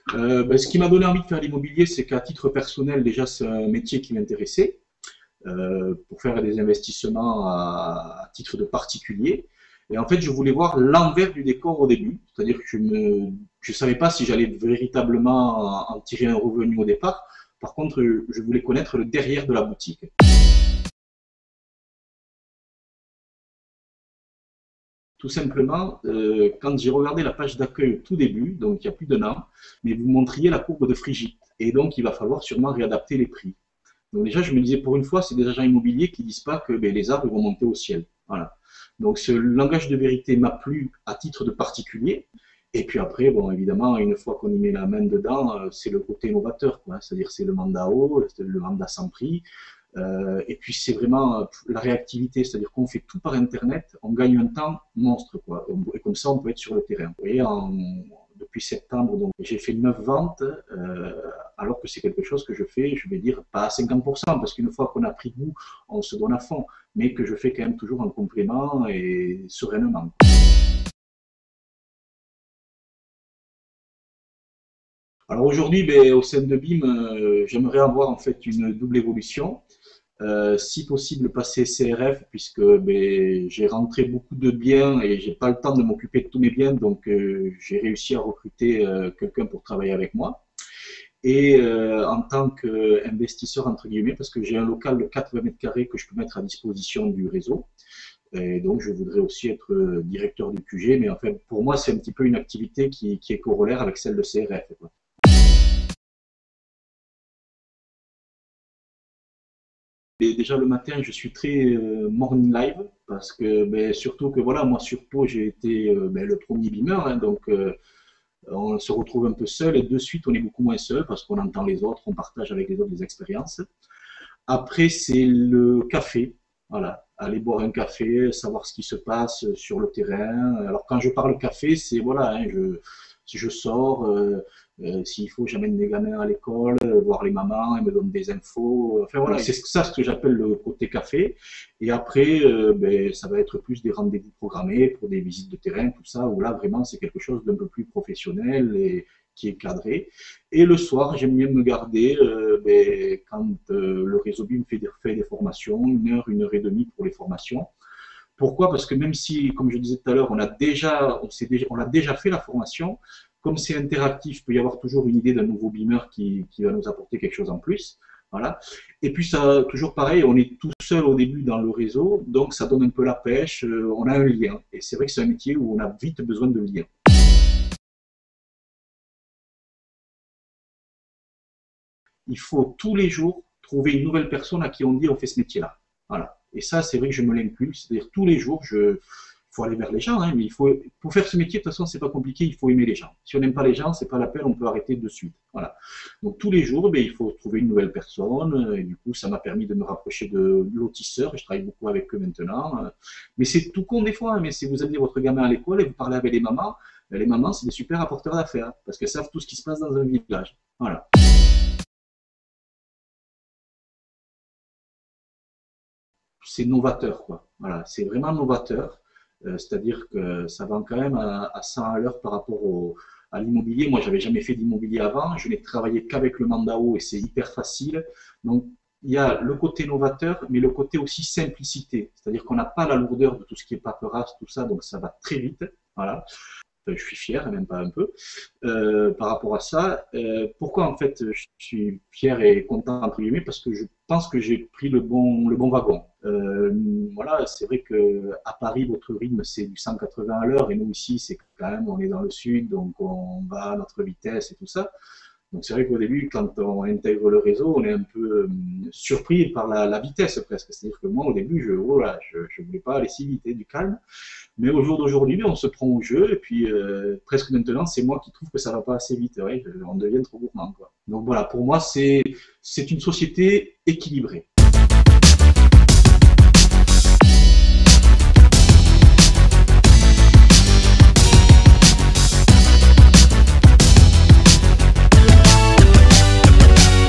Ce qui m'a donné envie de faire l'immobilier, c'est qu'à titre personnel, déjà, c'est un métier qui m'intéressait pour faire des investissements à titre de particulier. Et en fait, je voulais voir l'envers du décor au début, c'est-à-dire que je savais pas si j'allais véritablement en tirer un revenu au départ. Par contre, je voulais connaître le derrière de la boutique. Tout simplement, quand j'ai regardé la page d'accueil au tout début, donc il y a plus d'un an, mais vous montriez la courbe de Frigide. Et donc, il va falloir sûrement réadapter les prix. Donc déjà, je me disais, pour une fois, c'est des agents immobiliers qui disent pas que les arbres vont monter au ciel. Voilà. Donc ce langage de vérité m'a plu à titre de particulier. Et puis après, bon, évidemment, une fois qu'on y met la main dedans, c'est le côté novateur, quoi. C'est-à-dire c'est le mandat haut, le mandat sans prix. Et puis c'est vraiment la réactivité, c'est-à-dire qu'on fait tout par Internet, on gagne un temps monstre, quoi. Et comme ça, on peut être sur le terrain. Vous voyez, depuis septembre, donc j'ai fait 9 ventes, alors que c'est quelque chose que je fais, je vais dire, pas à 50%, parce qu'une fois qu'on a pris goût, on se donne à fond, mais que je fais quand même toujours en complément et sereinement. Alors aujourd'hui, au sein de BIM, j'aimerais avoir en fait une double évolution. Si possible passer CRF puisque j'ai rentré beaucoup de biens et j'ai pas le temps de m'occuper de tous mes biens, donc j'ai réussi à recruter quelqu'un pour travailler avec moi. Et en tant qu'investisseur entre guillemets, parce que j'ai un local de 80 mètres carrés que je peux mettre à disposition du réseau. Et donc je voudrais aussi être directeur du QG, mais en fait pour moi c'est un petit peu une activité qui est corollaire avec celle de CRF, quoi. Et déjà le matin, je suis très morning live parce que surtout que voilà, moi sur Pau, j'ai été le premier beamer, hein, donc on se retrouve un peu seul et de suite on est beaucoup moins seul parce qu'on entend les autres, on partage avec les autres des expériences. Après, c'est le café, voilà, aller boire un café, savoir ce qui se passe sur le terrain. Alors quand je parle café, c'est voilà, hein, si je sors, s'il faut, j'amène des gamins à l'école, voir les mamans, elles me donnent des infos. Enfin voilà, c'est ça ce que j'appelle le côté café. Et après, ça va être plus des rendez-vous programmés pour des visites de terrain, tout ça, où là vraiment c'est quelque chose d'un peu plus professionnel et qui est cadré. Et le soir, j'aime bien me garder quand le réseau BIM fait des formations, une heure et demie pour les formations. Pourquoi? Parce que même si, comme je disais tout à l'heure, on a déjà fait la formation, comme c'est interactif, il peut y avoir toujours une idée d'un nouveau beamer qui va nous apporter quelque chose en plus. Voilà. Et puis ça, toujours pareil, on est tout seul au début dans le réseau, donc ça donne un peu la pêche, on a un lien. Et c'est vrai que c'est un métier où on a vite besoin de lien. Il faut tous les jours trouver une nouvelle personne à qui on dit on fait ce métier-là. Voilà. Et ça, c'est vrai que je me l'inculque. C'est-à-dire tous les jours, il faut aller vers les gens, hein, mais pour faire ce métier, de toute façon, c'est pas compliqué, il faut aimer les gens. Si on n'aime pas les gens, c'est pas la peine, on peut arrêter de suite. Voilà. Donc tous les jours, il faut trouver une nouvelle personne. Et du coup, ça m'a permis de me rapprocher de lotisseurs. Et je travaille beaucoup avec eux maintenant. Mais c'est tout con des fois. Hein, mais si vous amenez votre gamin à l'école et vous parlez avec les mamans, c'est des super apporteurs d'affaires parce qu'elles savent tout ce qui se passe dans un village. Voilà. C'est novateur, quoi. Voilà, c'est vraiment novateur. C'est-à-dire que ça va quand même à 100 à l'heure par rapport à l'immobilier. Moi, j'avais jamais fait d'immobilier avant. Je n'ai travaillé qu'avec le mandat haut et c'est hyper facile. Donc, il y a le côté novateur, mais le côté aussi simplicité. C'est-à-dire qu'on n'a pas la lourdeur de tout ce qui est paperasse, tout ça, donc ça va très vite. Voilà. Je suis fier, même pas un peu, par rapport à ça. Pourquoi en fait je suis fier et content entre guillemets? Parce que je pense que j'ai pris le bon wagon. Voilà, c'est vrai que à Paris votre rythme c'est du 180 à l'heure et nous ici c'est quand même on est dans le sud donc on va à notre vitesse et tout ça. Donc c'est vrai qu'au début, quand on intègre le réseau, on est un peu surpris par la vitesse presque. C'est-à-dire que moi, au début, je voulais pas aller si vite, et du calme. Mais au jour d'aujourd'hui, on se prend au jeu et puis presque maintenant, c'est moi qui trouve que ça va pas assez vite. Ouais, on devient trop gourmand, quoi. Donc voilà, pour moi, c'est une société équilibrée.